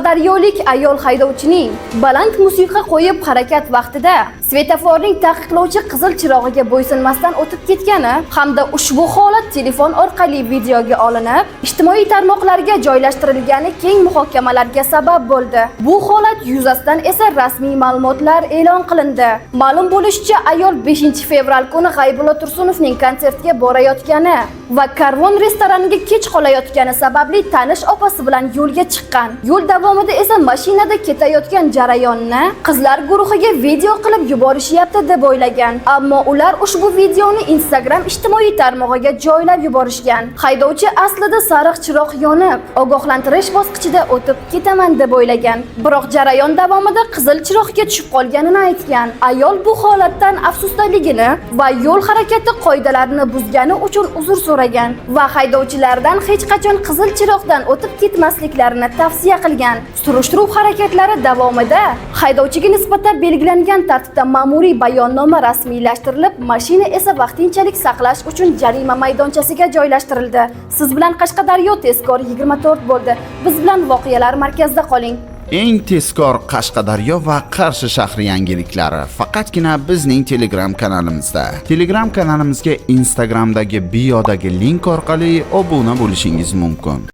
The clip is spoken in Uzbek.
Qashqadaryolik ayol haydovchining baland musiqa qo'yib harakat vaqtida svetoforning taqiqlovchi qizil chirog'iga bo'ysunmasdan o'tib ketgani hamda ushbu holat telefon orqali videoga olinib, ijtimoiy tarmoqlarga joylashtirilgani keng muhokamalarga sabab bo'ldi. Bu holat yuzasidan esa rasmiy ma'lumotlar e'lon qilindi. Ma'lum bo'lishicha, ayol 5-fevral kuni G'aybulla Tursunovning konsertiga borayotgani va Karvon restoraniga kech qolayotgani sababli tanish opasi bilan yo'lga chiqqan. Yo'l davomida esa mashinada ketayotgan jarayonni qizlar guruhiga video qilib yuborishyapti deb o'ylagan. Ammo ular ushbu videoni Instagram ijtimoiy tarmog'iga joylab yuborishgan. Haydovchi aslida sariq chiroq yonib, ogohlantirish bosqichida o'tib ketaman deb o'ylagan. Biroq jarayon davomida qizil chiroqga tushib qolganini aytgan. Ayol bu holatdan afsusdaligini va yo'l harakati qoidalarini buzgani uchun uzr so'ragan va haydovchilardan hech qachon qizil chiroqdan o'tib ketmasliklarini tavsiya qilgan. Surishtiruv harakatlari davomida haydovchiga nisbatan belgilangan tartibda ma'muriy bayonnoma rasmiylashtirilib, mashina esa vaqtinchalik saqlash uchun jarima maydonchasiga joylashtirildi. Siz bilan Qashqadaryo tezkor 24 bo'ldi. Biz bilan voqealar markazida qoling. Eng tezkor Qashqadaryo va Qarshi shahri yangiliklari faqatgina bizning Telegram kanalimizda. Telegram kanalimizga Instagramdagi biodagi link orqali obuna bo'lishingiz mumkin.